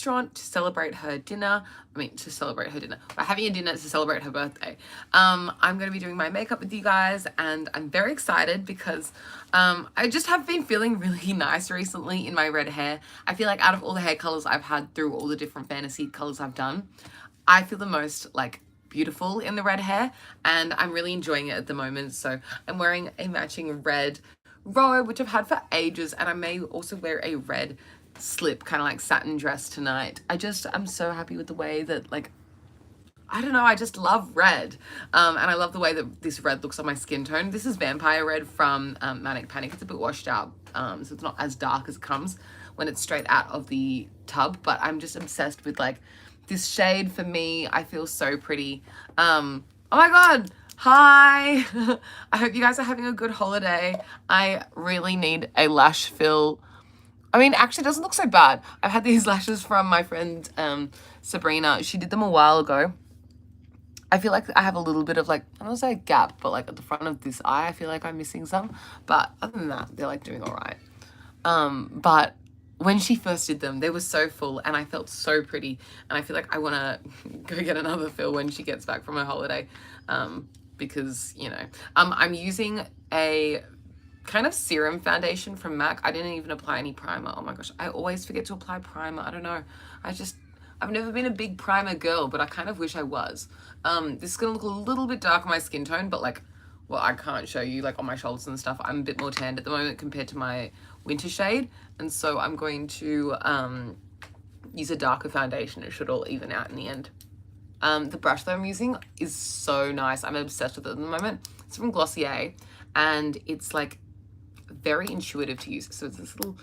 restaurant to celebrate her dinner. To celebrate her dinner. We're having a dinner to celebrate her birthday. I'm going to be doing my makeup with you guys, and I'm very excited because I just have been feeling really nice recently in my red hair. I feel like out of all the hair colors I've had through all the different fantasy colors I've done, I feel the most like beautiful in the red hair, and I'm really enjoying it at the moment. So I'm wearing a matching red robe, which I've had for ages, and I may also wear a red slip kind of like satin dress tonight. I'm so happy with the way that, like, I don't know, I just love red, and I love the way that this red looks on my skin tone. This is Vampire Red from Manic Panic. It's a bit washed out, so it's not as dark as it comes when it's straight out of the tub, but I'm just obsessed with like this shade. For me, I feel so pretty. Oh my god, hi. I hope you guys are having a good holiday. I really need a lash fill. I mean, actually, it doesn't look so bad. I've had these lashes from my friend Sabrina. She did them a while ago. I feel like I have a little bit of like, I don't want to say a gap, but like at the front of this eye, I feel like I'm missing some. But other than that, they're like doing all right. But when she first did them, they were so full and I felt so pretty. And I feel like I want to go get another fill when she gets back from her holiday. Because, you know, I'm using a kind of serum foundation from MAC. I didn't even apply any primer. Oh my gosh, I always forget to apply primer. I don't know. I've never been a big primer girl, but I kind of wish I was. This is gonna look a little bit dark on my skin tone, but like, well, I can't show you like on my shoulders and stuff. I'm a bit more tanned at the moment compared to my winter shade. And so I'm going to use a darker foundation. It should all even out in the end. The brush that I'm using is so nice. I'm obsessed with it at the moment. It's from Glossier, and it's like very intuitive to use. So it's this little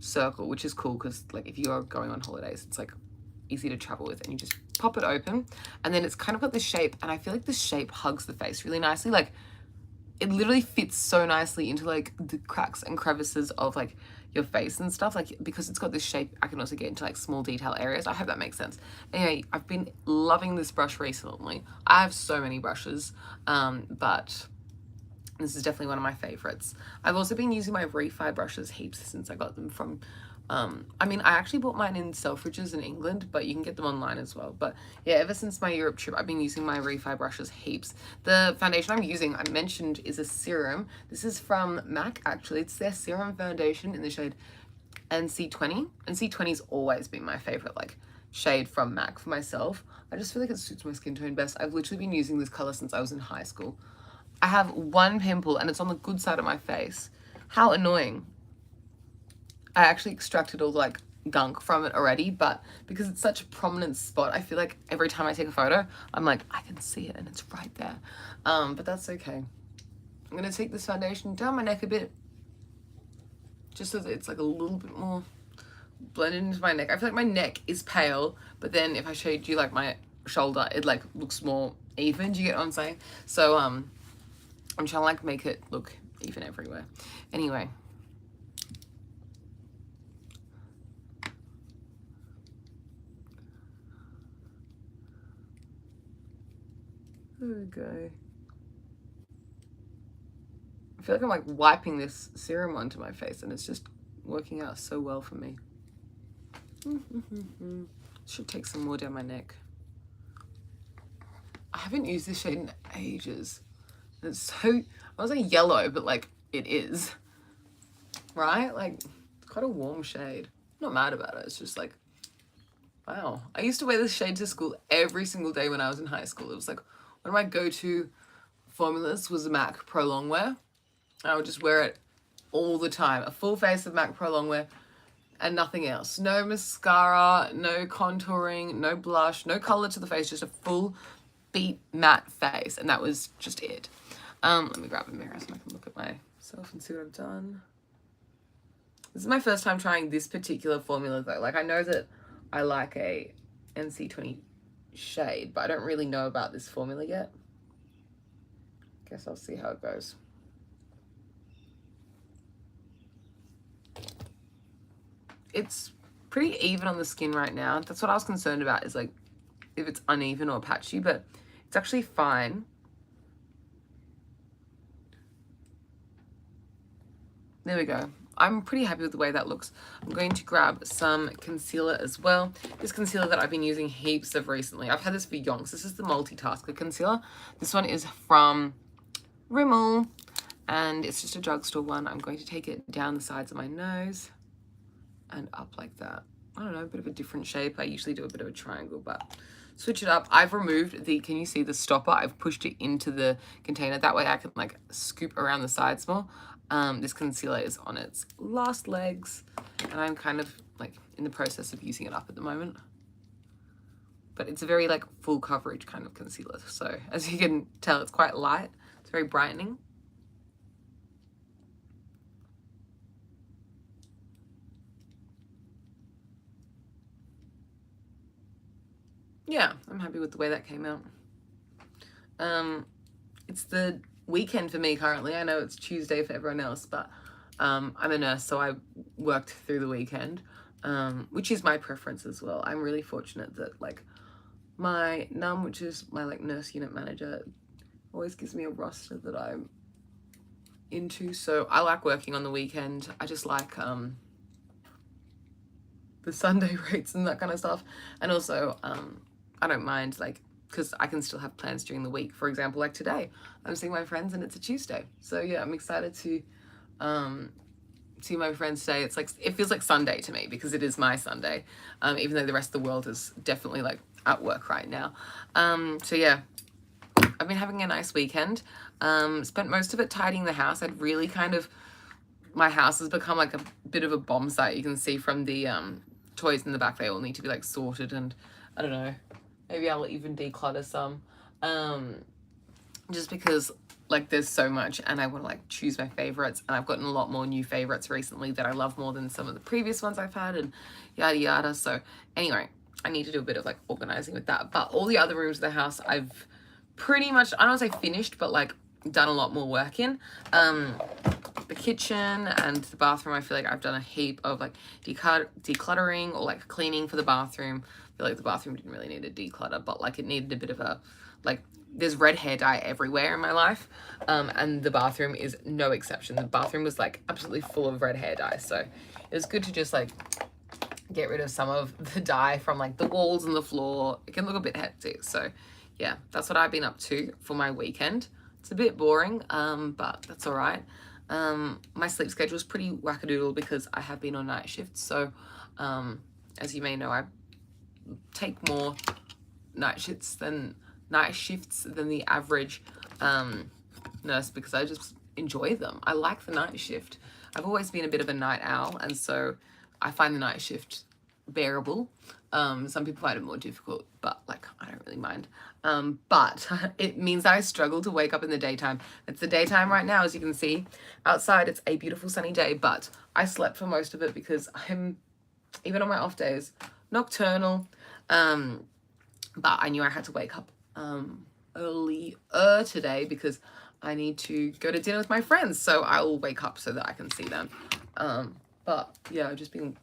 circle, which is cool because like if you're going on holidays, it's like easy to travel with, and you just pop it open, and then it's kind of got this shape, and I feel like the shape hugs the face really nicely. Like it literally fits so nicely into like the cracks and crevices of like your face and stuff, like because it's got this shape. I can also get into like small detail areas. I hope that makes sense. Anyway, I've been loving this brush recently. I have so many brushes, but this is definitely one of my favorites. I've also been using my Refi brushes heaps since I got them from I mean, I actually bought mine in Selfridges in England, but you can get them online as well. But yeah, ever since my Europe trip, I've been using my Refi brushes heaps. The foundation I'm using, I mentioned, is a serum. This is from MAC, actually. It's their serum foundation in the shade NC20. NC20's always been my favorite, like, shade from MAC for myself. I just feel like it suits my skin tone best. I've literally been using this color since I was in high school. I have one pimple, and it's on the good side of my face. How annoying. I actually extracted all the like gunk from it already, but because it's such a prominent spot, I feel like every time I take a photo, I'm like, I can see it and it's right there. But that's okay. I'm gonna take this foundation down my neck a bit, just so that it's like a little bit more blended into my neck. I feel like my neck is pale, but then if I showed you like my shoulder, it like looks more even. Do you get what I'm saying? So I'm trying to like make it look even everywhere. Anyway. There we go. I feel like I'm like wiping this serum onto my face, and it's just working out so well for me. Should take some more down my neck. I haven't used this shade in ages. It's so, I was like yellow, but like it is, right? Like it's quite a warm shade. I'm not mad about it. It's just like, wow. I used to wear this shade to school every single day when I was in high school. It was like one of my go-to formulas was MAC Pro Longwear. I would just wear it all the time. A full face of MAC Pro Longwear and nothing else. No mascara, no contouring, no blush, no color to the face, just a full beat matte face. And that was just it. Let me grab a mirror so I can look at myself and see what I've done. This is my first time trying this particular formula though. Like I know that I like a NC20 shade, but I don't really know about this formula yet. Guess I'll see how it goes. It's pretty even on the skin right now. That's what I was concerned about, is like if it's uneven or patchy, but it's actually fine. There we go. I'm pretty happy with the way that looks. I'm going to grab some concealer as well. This concealer that I've been using heaps of recently. I've had this for yonks. This is the Multitasker concealer. This one is from Rimmel, and it's just a drugstore one. I'm going to take it down the sides of my nose and up like that. I don't know, a bit of a different shape. I usually do a bit of a triangle, but switch it up. I've removed the, can you see the stopper? I've pushed it into the container. That way I can like scoop around the sides more. This concealer is on its last legs, and I'm kind of like in the process of using it up at the moment. But it's a very like full coverage kind of concealer. So as you can tell, it's quite light. It's very brightening. Yeah, I'm happy with the way that came out. It's the weekend for me currently. I know it's Tuesday for everyone else, but I'm a nurse, so I worked through the weekend, which is my preference as well. I'm really fortunate that like my NUM, which is my like nurse unit manager, always gives me a roster that I'm into. So I like working on the weekend. I just like the Sunday rates and that kind of stuff. And also I don't mind like, because I can still have plans during the week. For example, like today, I'm seeing my friends and it's a Tuesday. So yeah, I'm excited to see my friends today. It's like, it feels like Sunday to me because it is my Sunday, even though the rest of the world is definitely like at work right now. So yeah, I've been having a nice weekend. Spent most of it tidying the house. I'd really kind of, my house has become like a bit of a bomb site. You can see from the toys in the back, they all need to be like sorted, and I don't know, maybe I'll even declutter some, just because like there's so much and I want to like choose my favorites, and I've gotten a lot more new favorites recently that I love more than some of the previous ones I've had, and yada yada. So anyway, I need to do a bit of like organizing with that. But all the other rooms of the house I've pretty much, I don't want to say finished, but like done a lot more work in. The kitchen and the bathroom, I feel like I've done a heap of like decluttering or like cleaning for the bathroom. I feel like the bathroom didn't really need a declutter, but like it needed a bit of a, like there's red hair dye everywhere in my life, and the bathroom is no exception. The bathroom was like absolutely full of red hair dye, so it was good to just like get rid of some of the dye from like the walls and the floor. It can look a bit hectic. So yeah, that's what I've been up to for my weekend. It's a bit boring, but that's all right. My sleep schedule is pretty wackadoodle because I have been on night shifts. So as you may know, I take more night shifts than the average nurse because I just enjoy them. I like the night shift. I've always been a bit of a night owl, and so I find the night shift bearable. Some people find it more difficult, but like I don't really mind. But it means that I struggle to wake up in the daytime. It's the daytime right now, as you can see. Outside it's a beautiful sunny day, but I slept for most of it because I'm, even on my off days, nocturnal. But I knew I had to wake up earlier today because I need to go to dinner with my friends, so I will wake up so that I can see them. But yeah, I've just been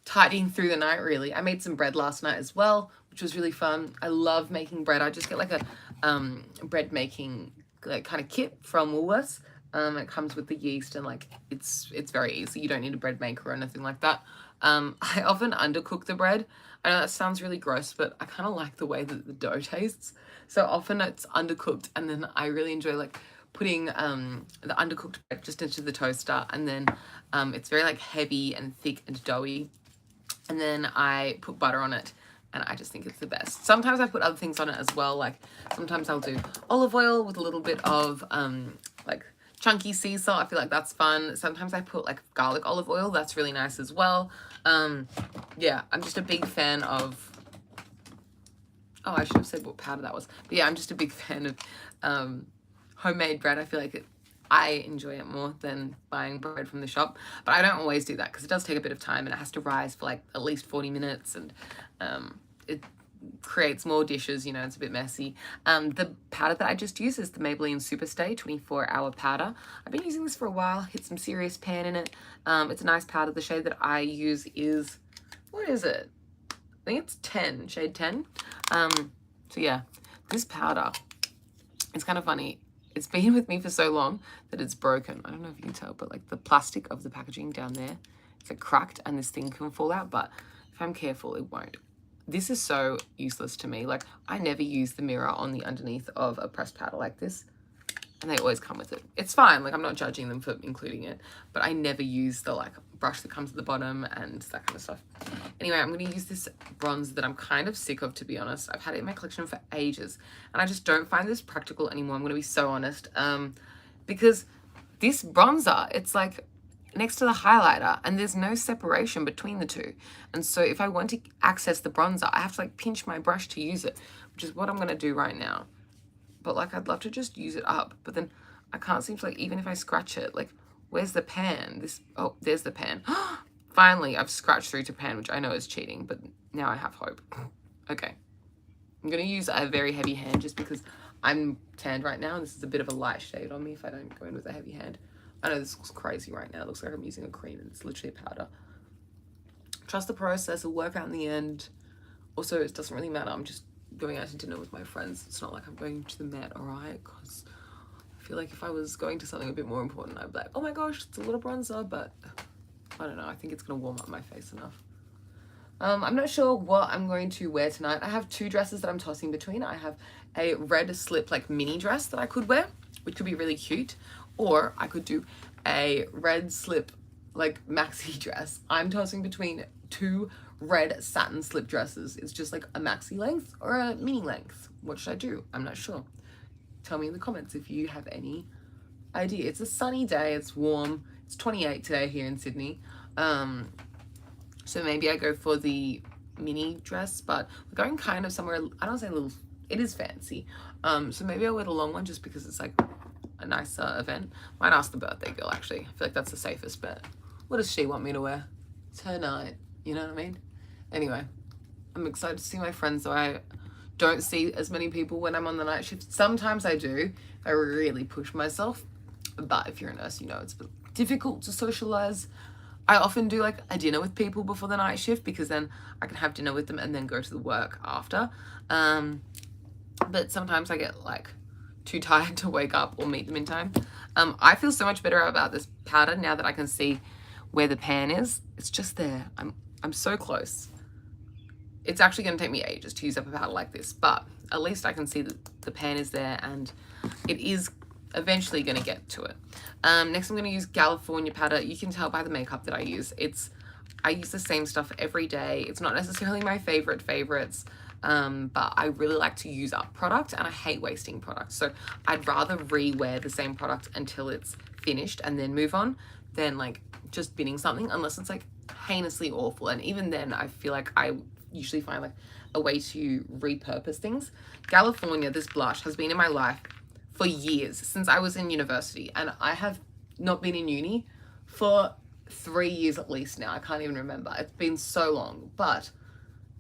tidying through the night really. I made some bread last night as well, which was really fun. I love making bread. I just get like a bread making like kind of kit from Woolworths. It comes with the yeast, and like it's very easy. You don't need a bread maker or anything like that. I often undercook the bread. I know that sounds really gross, but I kind of like the way that the dough tastes. So often it's undercooked, and then I really enjoy like putting the undercooked bread just into the toaster, and then it's very like heavy and thick and doughy, and then I put butter on it, and I just think it's the best. Sometimes I put other things on it as well, like sometimes I'll do olive oil with a little bit of like chunky sea salt. I feel like that's fun. Sometimes I put like garlic olive oil. That's really nice as well. Yeah, I'm just a big fan of, oh, I should have said what powder that was. But yeah, I'm just a big fan of homemade bread. I feel like I enjoy it more than buying bread from the shop. But I don't always do that because it does take a bit of time, and it has to rise for like at least 40 minutes, and it creates more dishes, you know, it's a bit messy. The powder that I just used is the Maybelline Superstay 24-hour powder. I've been using this for a while, hit some serious pan in it. It's a nice powder. The shade that I use is, what is it? I think it's 10, shade 10. So yeah, this powder, it's kind of funny. it's been with me for so long that it's broken. I don't know if you can tell, but like the plastic of the packaging down there, it's like cracked and this thing can fall out, but if I'm careful, it won't. This is so useless to me. Like, I never use the mirror on the underneath of a pressed powder like this, and they always come with it. It's fine, like I'm not judging them for including it, but I never use the like brush that comes at the bottom and that kind of stuff. Anyway, I'm going to use this bronzer that I'm kind of sick of, to be honest. I've had it in my collection for ages, and I just don't find this practical anymore. I'm going to be so honest, because this bronzer, it's like next to the highlighter and there's no separation between the two. And so if I want to access the bronzer, I have to like pinch my brush to use it, which is what I'm going to do right now. But like, I'd love to just use it up, but then I can't seem to, like, even if I scratch it, like, where's the pan? Oh, there's the pan. Finally, I've scratched through to pan, which I know is cheating, but now I have hope. Okay. I'm going to use a very heavy hand just because I'm tanned right now, and this is a bit of a light shade on me if I don't go in with a heavy hand. I know this looks crazy right now. It looks like I'm using a cream, and it's literally a powder. Trust the process. It'll work out in the end. Also, it doesn't really matter. I'm just going out to dinner with my friends. It's not like I'm going to the Met, alright? Because I feel like if I was going to something a bit more important, I'd be like, oh my gosh, it's a little bronzer, but I don't know. I think it's going to warm up my face enough. I'm not sure what I'm going to wear tonight. I have two dresses that I'm tossing between. I have a red slip like mini dress that I could wear, which could be really cute, or I could do a red slip like maxi dress. I'm tossing between two red satin slip dresses. It's just like a maxi length or a mini length. What should I do? I'm not sure. Tell me in the comments if you have any idea. It's a sunny day, it's warm. It's 28 today here in Sydney. So maybe I go for the mini dress, but we're going kind of somewhere, I don't say a little, it is fancy. So maybe I'll wear the long one just because it's like a nicer event. Might ask the birthday girl, actually. I feel like that's the safest bet. What does she want me to wear? It's her night, you know what I mean? Anyway, I'm excited to see my friends, though I don't see as many people when I'm on the night shift. Sometimes I do. I really push myself. But if you're a nurse, you know it's difficult to socialize. I often do like a dinner with people before the night shift because then I can have dinner with them and then go to the work after. But sometimes I get like too tired to wake up or meet them in time. I feel so much better about this powder now that I can see where the pan is. It's just there. I'm so close. It's actually going to take me ages to use up a powder like this, but at least I can see that the pan is there and it is eventually going to get to it. Next I'm going to use California powder. You can tell by the makeup that I use. I use the same stuff every day. It's not necessarily my favorites, but I really like to use up product and I hate wasting product. So I'd rather re-wear the same product until it's finished and then move on than like just binning something unless it's like heinously awful. And even then I feel like I usually find like a way to repurpose things. California, this blush has been in my life for years, since I was in university, and I have not been in uni for 3 years at least now. I can't even remember. It's been so long, but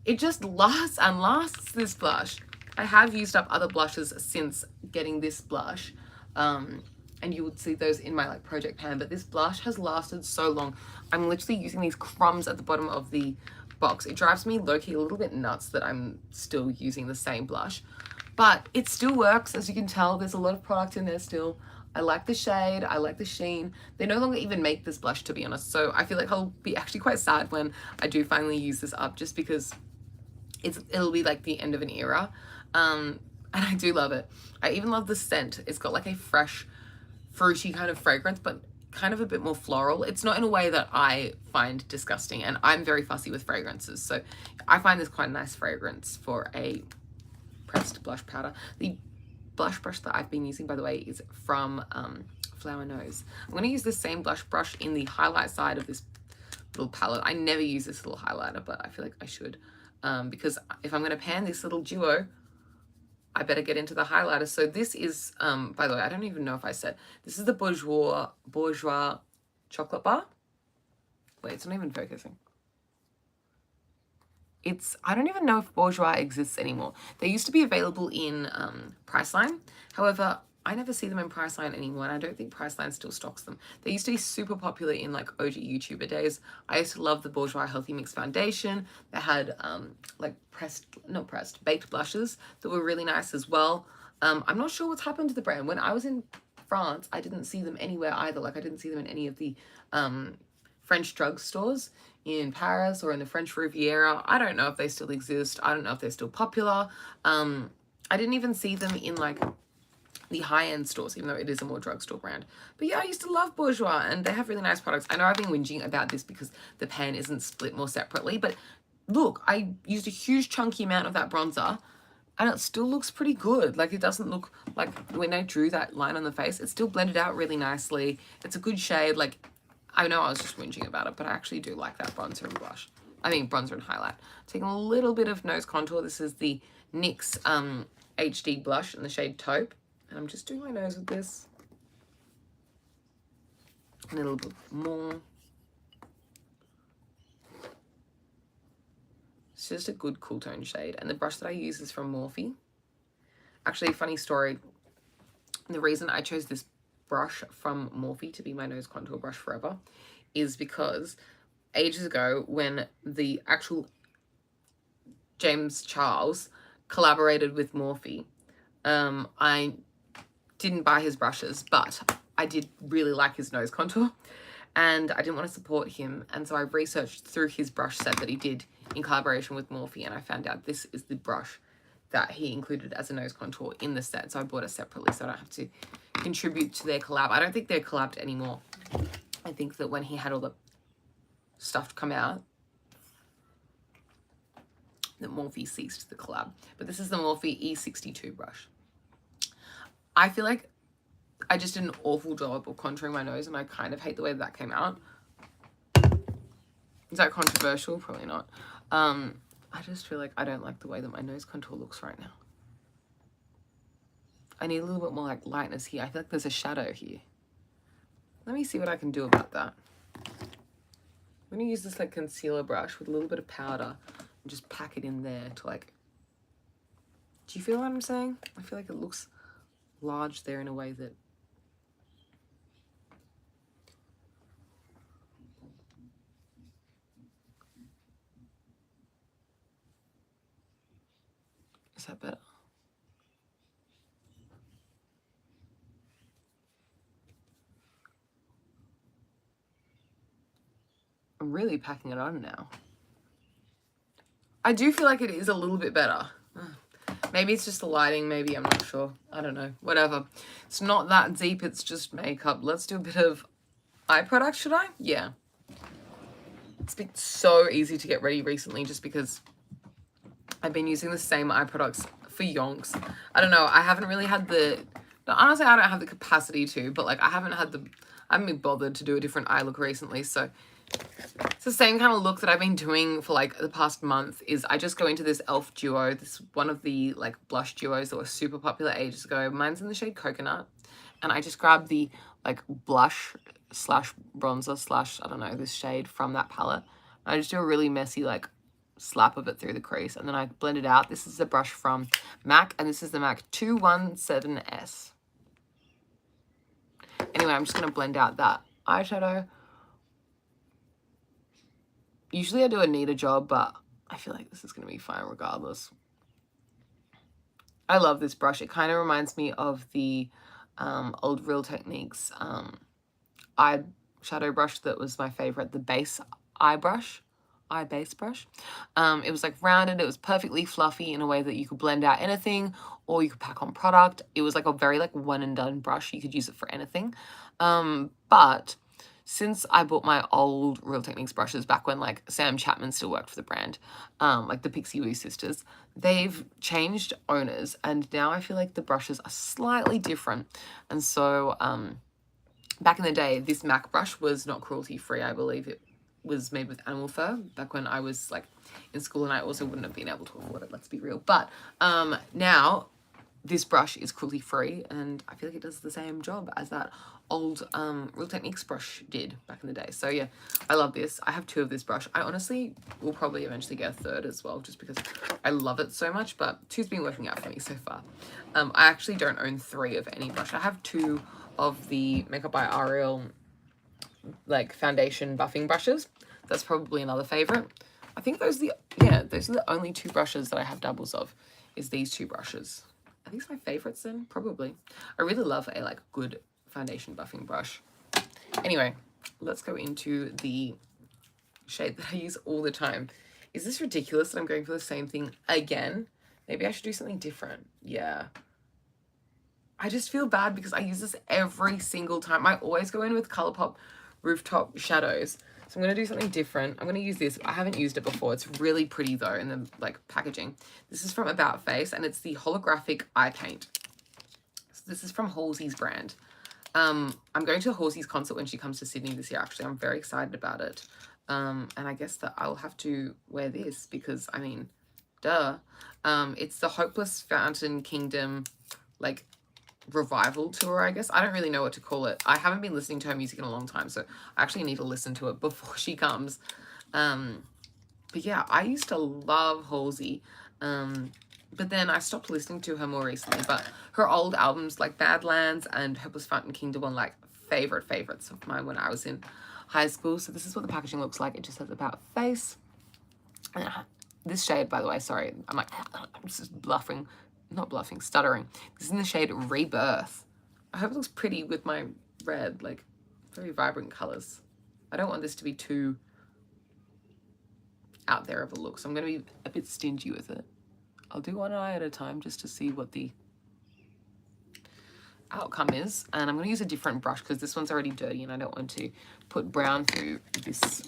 it just lasts and lasts, this blush. I have used up other blushes since getting this blush, and you would see those in my like project pan, but this blush has lasted so long. I'm literally using these crumbs at the bottom of the box. It drives me low-key a little bit nuts that I'm still using the same blush, but it still works. As you can tell, there's a lot of product in there still. I like the shade, I like the sheen. They no longer even make this blush, to be honest, so I feel like I'll be actually quite sad when I do finally use this up, just because it'll be like the end of an era. And I do love it. I even love the scent. It's got like a fresh fruity kind of fragrance, but kind of a bit more floral. It's not in a way that I find disgusting, and I'm very fussy with fragrances, so I find this quite a nice fragrance for a pressed blush powder. The blush brush that I've been using, by the way, is from Flower Nose. I'm going to use the same blush brush in the highlight side of this little palette. I never use this little highlighter, but I feel like I should, because if I'm going to pan this little duo, I better get into the highlighter. So this is, by the way, I don't even know if I said, this is the Bourjois chocolate bar. Wait, it's not even focusing. I don't even know if Bourjois exists anymore. They used to be available in Priceline. However, I never see them in Priceline anymore, and I don't think Priceline still stocks them. They used to be super popular in like OG YouTuber days. I used to love the Bourjois Healthy Mix Foundation. They had like baked blushes that were really nice as well. I'm not sure what's happened to the brand. When I was in France, I didn't see them anywhere either. Like I didn't see them in any of the French drugstores in Paris or in the French Riviera. I don't know if they still exist. I don't know if they're still popular. I didn't even see them in like the high-end stores, even though it is a more drugstore brand. But yeah, I used to love Bourjois, and they have really nice products. I know I've been whinging about this because the pan isn't split more separately, but look, I used a huge chunky amount of that bronzer, and it still looks pretty good. Like, it doesn't look like when I drew that line on the face, it still blended out really nicely. It's a good shade. Like, I know I was just whinging about it, but I actually do like that bronzer and blush. I mean, bronzer and highlight. Taking a little bit of nose contour. This is the NYX HD blush in the shade Taupe. And I'm just doing my nose with this. A little bit more. It's just a good cool tone shade. And the brush that I use is from Morphe. Actually, funny story. The reason I chose this brush from Morphe to be my nose contour brush forever is because ages ago, when the actual James Charles collaborated with Morphe, I didn't buy his brushes, but I did really like his nose contour, and I didn't want to support him, and so I researched through his brush set that he did in collaboration with Morphe, and I found out this is the brush that he included as a nose contour in the set, so I bought it separately so I don't have to contribute to their collab. I don't think they're collabed anymore. I think that when he had all the stuff come out, that Morphe ceased the collab. But this is the Morphe E62 brush. I feel like I just did an awful job of contouring my nose, and I kind of hate the way that came out. Is that controversial? Probably not. I just feel like I don't like the way that my nose contour looks right now. I need a little bit more like lightness here. I feel like there's a shadow here. Let me see what I can do about that. I'm going to use this like concealer brush with a little bit of powder and just pack it in there to like... Do you feel what I'm saying? I feel like it looks large there in a way that... Is that better? I'm really packing it on now. I do feel like it is a little bit better. Maybe it's just the lighting, maybe, I'm not sure. I don't know, whatever. It's not that deep, it's just makeup. Let's do a bit of eye product, should I? Yeah. It's been so easy to get ready recently just because I've been using the same eye products for yonks. I don't know, I haven't really had the... Honestly, I don't have the capacity to, but like I haven't been bothered to do a different eye look recently, so... It's the same kind of look that I've been doing for like the past month. Is I just go into this e.l.f. duo. This one of the like blush duos that was super popular ages ago. Mine's in the shade Coconut. And I just grab the like blush slash bronzer slash, I don't know, this shade from that palette. I just do a really messy like slap of it through the crease. And then I blend it out. This is the brush from MAC. And this is the MAC 217S. Anyway, I'm just going to blend out that eyeshadow. Usually I do a neater job, but I feel like this is going to be fine regardless. I love this brush. It kind of reminds me of the old Real Techniques eyeshadow brush that was my favorite, the base eye base brush. It was like rounded. It was perfectly fluffy in a way that you could blend out anything or you could pack on product. It was like a very like one and done brush. You could use it for anything. But since I bought my old Real Techniques brushes back when like Sam Chapman still worked for the brand, like the Pixie Woo sisters, they've changed owners and now I feel like the brushes are slightly different. And so back in the day, this MAC brush was not cruelty free. I believe it was made with animal fur back when I was like in school, and I also wouldn't have been able to afford it, let's be real. But now this brush is cruelty free and I feel like it does the same job as that old Real Techniques brush did back in the day. So yeah, I love this. I have two of this brush. I honestly will probably eventually get a third as well just because I love it so much, but two's been working out for me so far. I actually don't own three of any brush. I have two of the Makeup by Ariel like foundation buffing brushes. That's probably another favorite. I think those are the only two brushes that I have doubles of, is these two brushes. Are these my favorites then? Probably. I really love a like good foundation buffing brush. Anyway, let's go into the shade that I use all the time. Is this ridiculous that I'm going for the same thing again? Maybe I should do something different. Yeah. I just feel bad because I use this every single time. I always go in with ColourPop Rooftop Shadows. So I'm going to do something different. I'm going to use this. I haven't used it before. It's really pretty though in the like packaging. This is from About Face and it's the holographic eye paint. So this is from Halsey's brand. I'm going to Halsey's concert when she comes to Sydney this year. Actually, I'm very excited about it. And I guess that I'll have to wear this because, I mean, duh. It's the Hopeless Fountain Kingdom, like, revival tour, I guess. I don't really know what to call it. I haven't been listening to her music in a long time, so I actually need to listen to it before she comes. But yeah, I used to love Halsey. But then I stopped listening to her more recently. But her old albums like Badlands and Hopeless Fountain Kingdom were like favorites of mine when I was in high school. So this is what the packaging looks like. It just says About Face. This shade, by the way, sorry, I'm just stuttering. This is in the shade Rebirth. I hope it looks pretty with my red, like very vibrant colors. I don't want this to be too out there of a look, so I'm going to be a bit stingy with it. I'll do one eye at a time just to see what the outcome is. And I'm going to use a different brush because this one's already dirty and I don't want to put brown through this.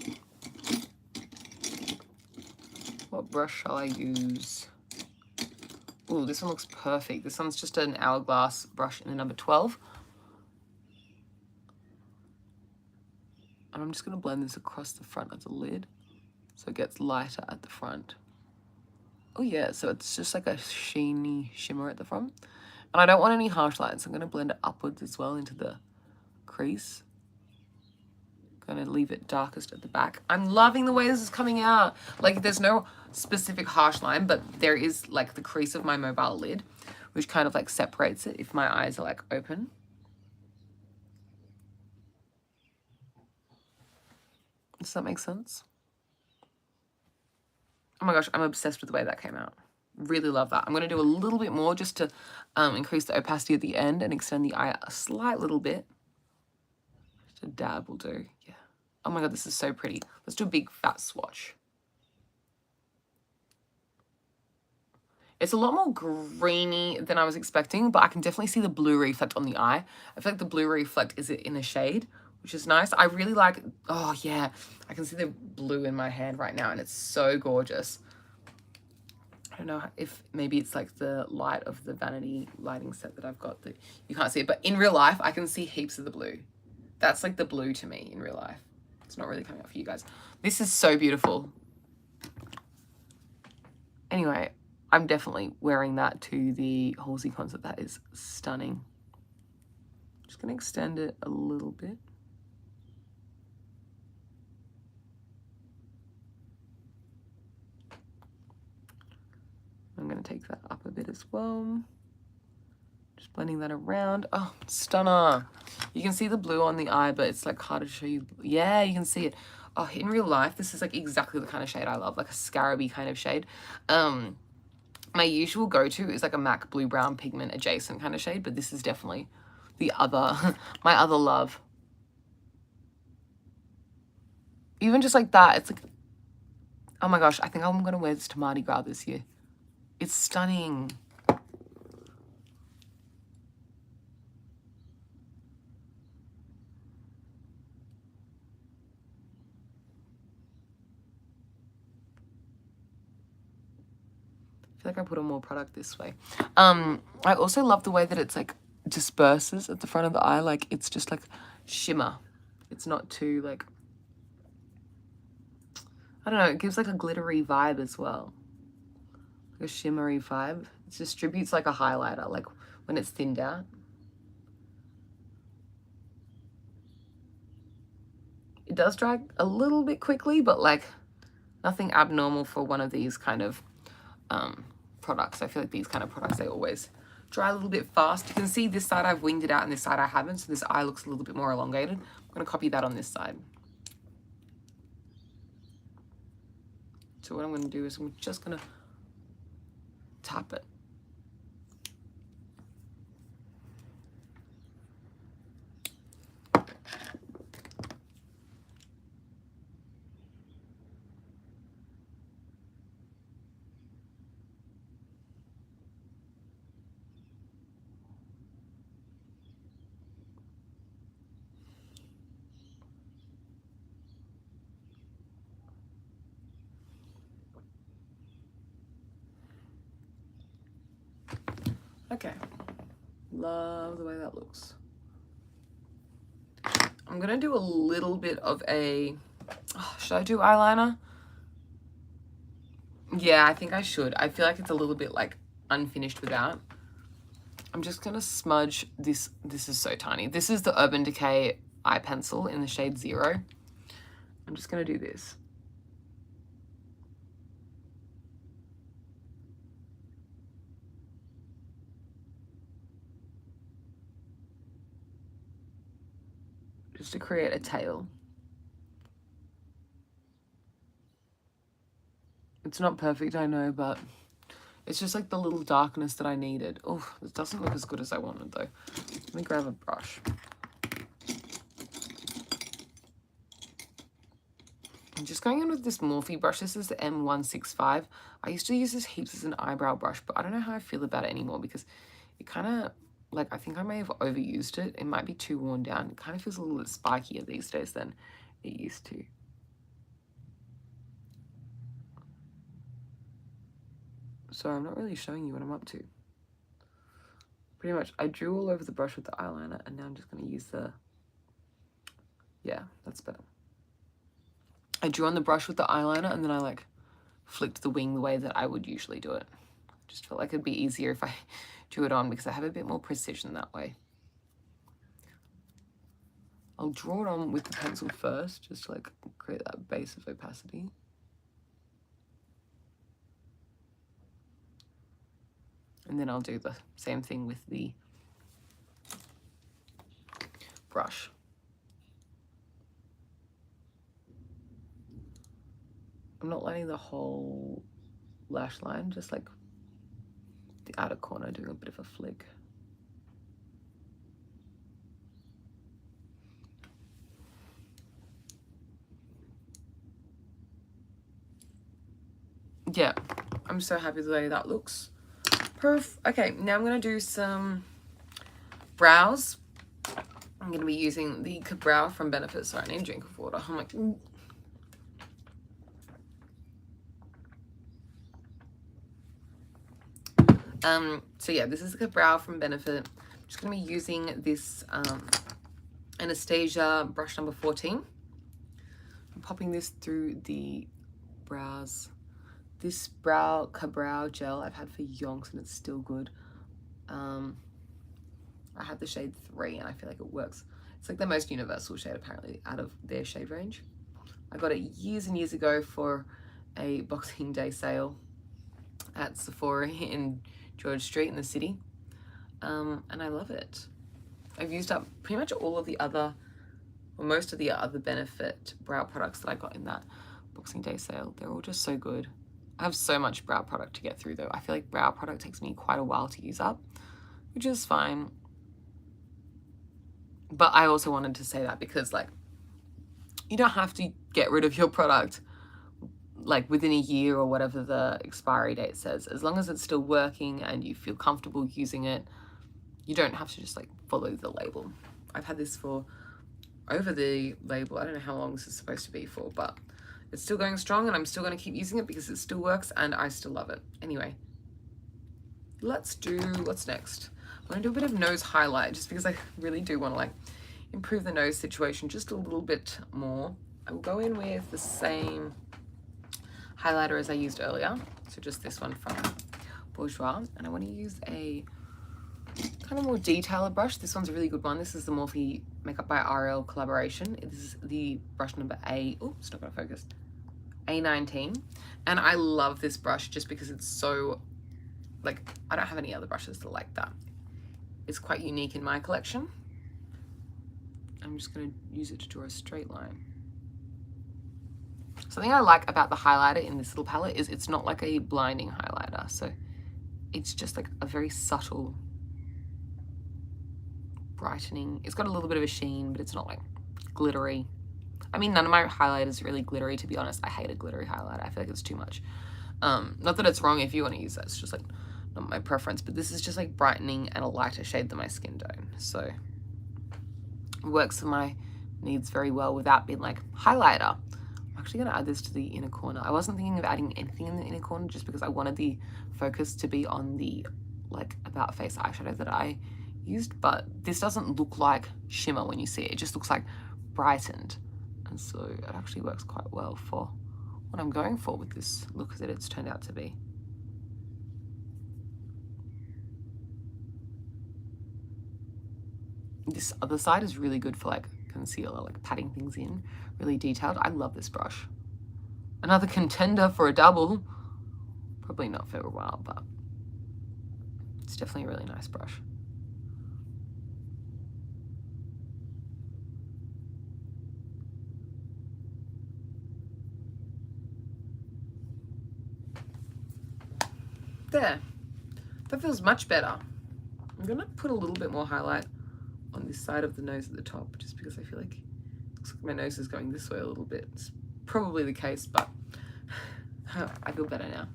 What brush shall I use? Oh, this one looks perfect. This one's just an Hourglass brush in the number 12. And I'm just going to blend this across the front of the lid so it gets lighter at the front. Oh yeah, so it's just like a sheeny shimmer at the front. And I don't want any harsh lines, so I'm going to blend it upwards as well into the crease. Going to leave it darkest at the back. I'm loving the way this is coming out. Like there's no specific harsh line, but there is like the crease of my mobile lid, which kind of like separates it if my eyes are like open. Does that make sense? Oh my gosh, I'm obsessed with the way that came out. Really love that. I'm going to do a little bit more just to increase the opacity at the end and extend the eye a slight little bit. Just a dab will do. Yeah. Oh my god, this is so pretty. Let's do a big fat swatch. It's a lot more greeny than I was expecting, but I can definitely see the blue reflect on the eye. I feel like the blue reflect is in a shade, which is nice. I really like, oh yeah, I can see the blue in my hand right now and it's so gorgeous. I don't know if maybe it's like the light of the vanity lighting set that I've got that you can't see it, but in real life, I can see heaps of the blue. That's like the blue to me in real life. It's not really coming out for you guys. This is so beautiful. Anyway, I'm definitely wearing that to the Halsey concert. That is stunning. Just gonna extend it a little bit. I'm going to take that up a bit as well. Just blending that around. Oh, stunner. You can see the blue on the eye, but it's like harder to show you. Yeah, you can see it. Oh, in real life, this is like exactly the kind of shade I love, like a scarabee kind of shade. My usual go-to is like a MAC blue brown pigment adjacent kind of shade, but this is definitely the other, my other love. Even just like that, it's like, oh my gosh, I think I'm going to wear this to Mardi Gras this year. It's stunning. I feel like I put on more product this way. I also love the way that it's like disperses at the front of the eye. Like it's just like shimmer. It's not too like, I don't know, it gives like a glittery vibe as well. Like a shimmery vibe. It distributes like a highlighter, like when it's thinned out. It does dry a little bit quickly, but like nothing abnormal for one of these kind of products. I feel like these kind of products, they always dry a little bit fast. You can see this side I've winged it out and this side I haven't, so this eye looks a little bit more elongated. I'm going to copy that on this side. So what I'm going to do is I'm just going to tap it. Okay. Love the way that looks. I'm gonna do a little bit of a, should I do eyeliner? Yeah, I think I should. I feel like it's a little bit like unfinished without. I'm just gonna smudge this. This is so tiny. This is the Urban Decay eye pencil in the shade 0. I'm just gonna do this. Just to create a tail. It's not perfect, I know, but it's just like the little darkness that I needed. Oh, it doesn't look as good as I wanted though. Let me grab a brush. I'm just going in with this Morphe brush. This is the M165. I used to use this heaps as an eyebrow brush, but I don't know how I feel about it anymore because it kind of, like, I think I may have overused it. It might be too worn down. It kind of feels a little bit spikier these days than it used to. So I'm not really showing you what I'm up to. Pretty much, I drew all over the brush with the eyeliner, and now I'm just going to use the, yeah, that's better. I drew on the brush with the eyeliner, and then I, like, flicked the wing the way that I would usually do it. Just felt like it'd be easier if I drew it on because I have a bit more precision that way. I'll draw it on with the pencil first, just to, like, create that base of opacity. And then I'll do the same thing with the brush. I'm not lining the whole lash line, just like the outer corner, doing a bit of a flick. Yeah, I'm so happy with the way that looks. Okay, now I'm going to do some brows. I'm going to be using the Brow from Benefit. Sorry, I need a drink of water. I'm like, so yeah, this is the Brow from Benefit. I'm just going to be using this Anastasia brush number 14. I'm popping this through the brows. This Brow gel I've had for yonks and it's still good. I have the shade 3 and I feel like it works. It's like the most universal shade apparently out of their shade range. I got it years and years ago for a Boxing Day sale at Sephora in George Street in the city. And I love it. I've used up pretty much all of the other, or most of the other Benefit brow products that I got in that Boxing Day sale. They're all just so good. I have so much brow product to get through though. I feel like brow product takes me quite a while to use up, which is fine. But I also wanted to say that because, like, you don't have to get rid of your product like within a year or whatever the expiry date says. As long as it's still working and you feel comfortable using it, you don't have to just like follow the label. I've had this for over the label. I don't know how long this is supposed to be for, but it's still going strong and I'm still going to keep using it because it still works and I still love it. Anyway, let's do, what's next? I'm going to do a bit of nose highlight just because I really do want to like improve the nose situation just a little bit more. I will go in with the same highlighter as I used earlier. So just this one from Bourjois. And I want to use a kind of more detailer brush. This one's a really good one. This is the Morphe Makeup by RL collaboration. This is the brush number it's not going to focus. A19. And I love this brush just because it's so, like, I don't have any other brushes that are like that. It's quite unique in my collection. I'm just going to use it to draw a straight line. Something I like about the highlighter in this little palette is it's not like a blinding highlighter. So it's just like a very subtle brightening. It's got a little bit of a sheen, but it's not like glittery. I mean, none of my highlighters are really glittery, to be honest. I hate a glittery highlighter. I feel like it's too much. Not that it's wrong if you want to use that. It's just like not my preference, but this is just like brightening and a lighter shade than my skin tone. So it works for my needs very well without being like highlighter. I'm actually going to add this to the inner corner. I wasn't thinking of adding anything in the inner corner just because I wanted the focus to be on the like About Face eyeshadow that I used, but this doesn't look like shimmer when you see it. It just looks like brightened. And so it actually works quite well for what I'm going for with this look that it's turned out to be. This other side is really good for like concealer, like patting things in, really detailed. I love this brush. Another contender for a double. Probably not for a while, but it's definitely a really nice brush. There, that feels much better. I'm gonna put a little bit more highlight on this side of the nose at the top, just because I feel like it looks like my nose is going this way a little bit. It's probably the case, but I feel better now.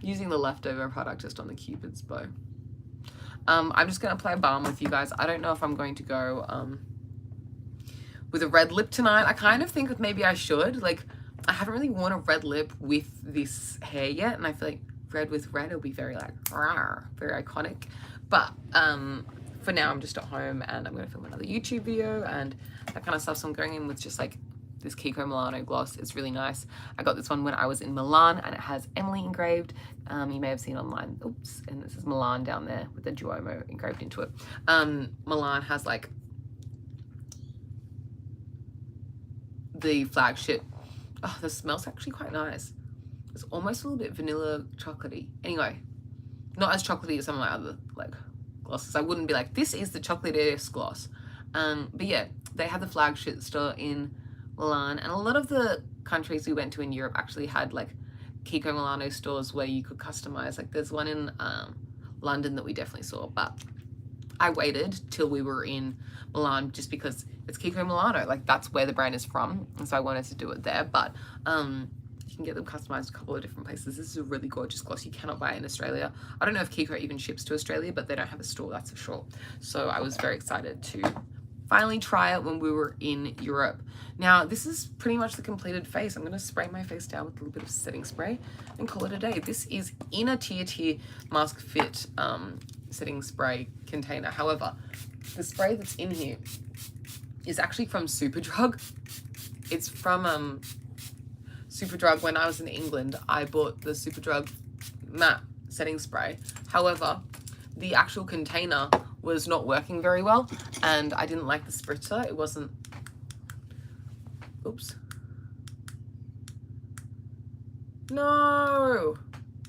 Using the leftover product just on the Cupid's bow. I'm just gonna apply balm with you guys. I don't know if I'm going to go with a red lip tonight. I kind of think that maybe I should. Like, I haven't really worn a red lip with this hair yet, and I feel like red with red will be very like rawr, very iconic. But for now, I'm just at home and I'm gonna film another YouTube video and that kind of stuff. So I'm going in with just like this Kiko Milano gloss. It's really nice. I got this one when I was in Milan, and it has Emily engraved. You may have seen online. Oops, and this is Milan down there with the Duomo engraved into it. Milan has like the flagship. Oh, the smell's actually quite nice. It's almost a little bit vanilla chocolatey. Anyway, not as chocolatey as some of my other like glosses. I wouldn't be like, this is the chocolatiest gloss. But yeah, they had the flagship store in Milan, and a lot of the countries we went to in Europe actually had like Kiko Milano stores where you could customize. Like there's one in London that we definitely saw, but I waited till we were in Milan just because it's Kiko Milano. Like that's where the brand is from, and so I wanted to do it there. But you can get them customized a couple of different places. This is a really gorgeous gloss. You cannot buy it in Australia. I don't know if Kiko even ships to Australia, but they don't have a store, that's for sure. So I was very excited to finally try it when we were in Europe. Now, this is pretty much the completed face. I'm going to spray my face down with a little bit of setting spray and call it a day. This is in a Tier Mask Fit setting spray container. However, the spray that's in here is actually from Superdrug. It's from Superdrug. When I was in England, I bought the Superdrug matte setting spray. However, the actual container was not working very well, and I didn't like the spritzer. It wasn't, oops. No,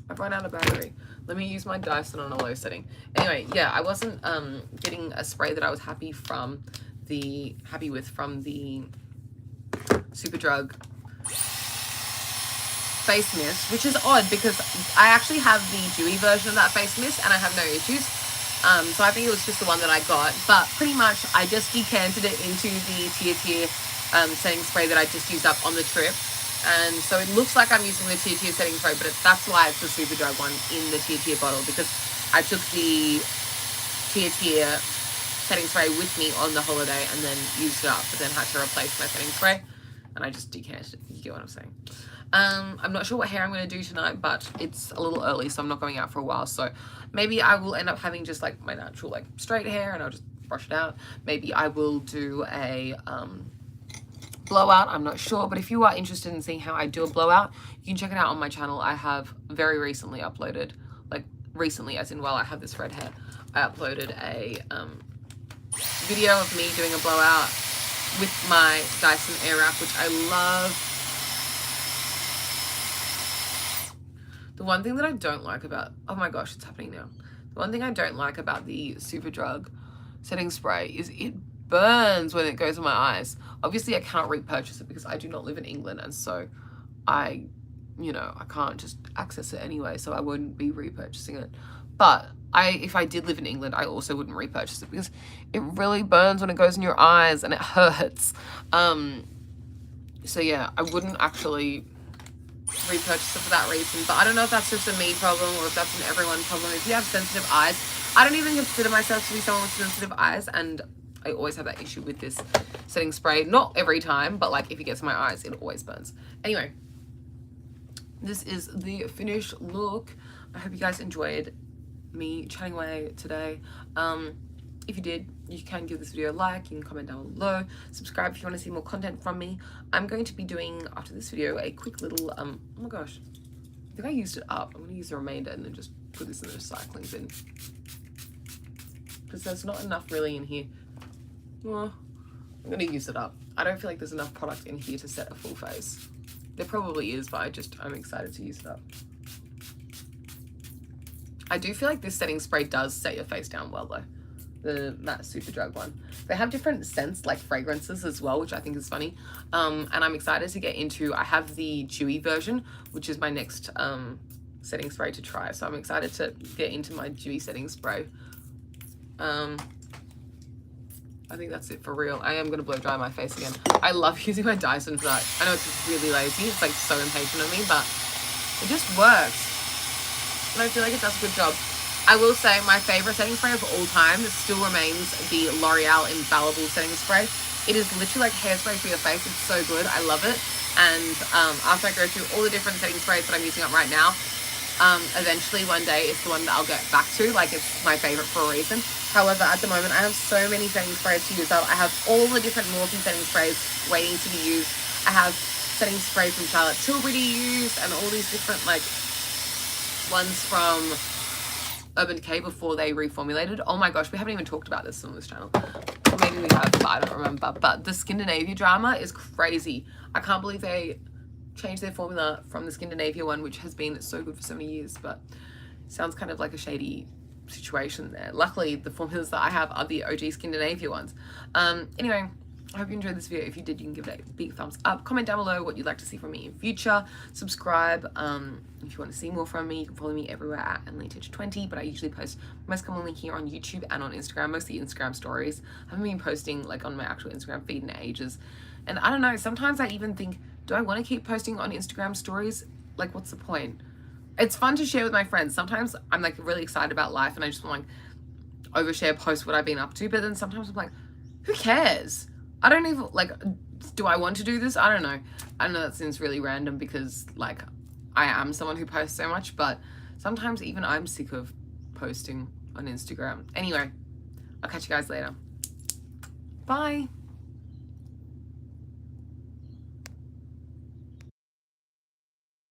I've run out of battery. Let me use my Dyson on a low setting. Anyway, yeah, I wasn't getting a spray that I was happy with from the Superdrug face mist, which is odd because I actually have the dewy version of that face mist and I have no issues. So I think it was just the one that I got, but pretty much I just decanted it into the Tier setting spray that I just used up on the trip. And so it looks like I'm using the Tier setting spray, but that's why it's the Superdrug one in the Tier bottle, because I took the Tier setting spray with me on the holiday and then used it up, but then had to replace my setting spray, and I just decanted it. You get what I'm saying? I'm not sure what hair I'm going to do tonight, but it's a little early, so I'm not going out for a while. So maybe I will end up having just like my natural like straight hair and I'll just brush it out. Maybe I will do a blowout. I'm not sure, but if you are interested in seeing how I do a blowout, you can check it out on my channel. I have very recently uploaded, like recently as in while I have this red hair, I uploaded a video of me doing a blowout with my Dyson Airwrap, which I love. The one thing that I don't like about, oh my gosh, it's happening now. The one thing I don't like about the Superdrug setting spray is it burns when it goes in my eyes. Obviously, I can't repurchase it because I do not live in England, and so I can't just access it anyway, so I wouldn't be repurchasing it. But if I did live in England, I also wouldn't repurchase it because it really burns when it goes in your eyes and it hurts. So yeah, I wouldn't actually repurchase it for that reason, but I don't know if that's just a me problem or if that's an everyone problem. If you have sensitive eyes, I don't even consider myself to be someone with sensitive eyes, and I always have that issue with this setting spray. Not every time, but like if it gets in my eyes, it always burns. Anyway, this is the finished look. I hope you guys enjoyed me chatting away today. If you did, you can give this video a like, you can comment down below, subscribe if you want to see more content from me. I'm going to be doing, after this video, a quick little, oh my gosh, I think I used it up. I'm going to use the remainder and then just put this in the recycling bin, because there's not enough really in here. Well, I'm going to use it up. I don't feel like there's enough product in here to set a full face. There probably is, but I'm excited to use it up. I do feel like this setting spray does set your face down well though. The matte Superdrug one. They have different scents, like fragrances as well, which I think is funny. And I'm excited to get into, I have the dewy version, which is my next setting spray to try. So I'm excited to get into my dewy setting spray. I think that's it for real. I am going to blow dry my face again. I love using my Dyson for that. I know it's really lazy. It's like so impatient of me, but it just works. And I feel like it does a good job. I will say my favorite setting spray of all time still remains the L'Oreal Infallible setting spray. It is literally like hairspray for your face. It's so good. I love it. And after I go through all the different setting sprays that I'm using up right now, eventually one day it's the one that I'll get back to. Like, it's my favorite for a reason. However, at the moment I have so many setting sprays to use up. I have all the different Morphe setting sprays waiting to be used. I have setting spray from Charlotte Tilbury to use, and all these different like ones from Urban Decay before they reformulated. Oh my gosh, we haven't even talked about this on this channel. Or maybe we have, but I don't remember. But the Scandinavia drama is crazy. I can't believe they changed their formula from the Scandinavia one, which has been so good for so many years, but sounds kind of like a shady situation there. Luckily, the formulas that I have are the OG Scandinavia ones. Anyway, I hope you enjoyed this video. If you did, you can give it a big thumbs up. Comment down below what you'd like to see from me in future. Subscribe. If you want to see more from me, you can follow me everywhere at Titch20, but I usually post most commonly here on YouTube and on Instagram, mostly Instagram stories. I haven't been posting like on my actual Instagram feed in ages. And I don't know, sometimes I even think, do I want to keep posting on Instagram stories? Like, what's the point? It's fun to share with my friends. Sometimes I'm like really excited about life and I just want to like overshare, post what I've been up to. But then sometimes I'm like, who cares? I don't even, like, do I want to do this? I don't know. I know that seems really random because, like, I am someone who posts so much, but sometimes even I'm sick of posting on Instagram. Anyway, I'll catch you guys later. Bye.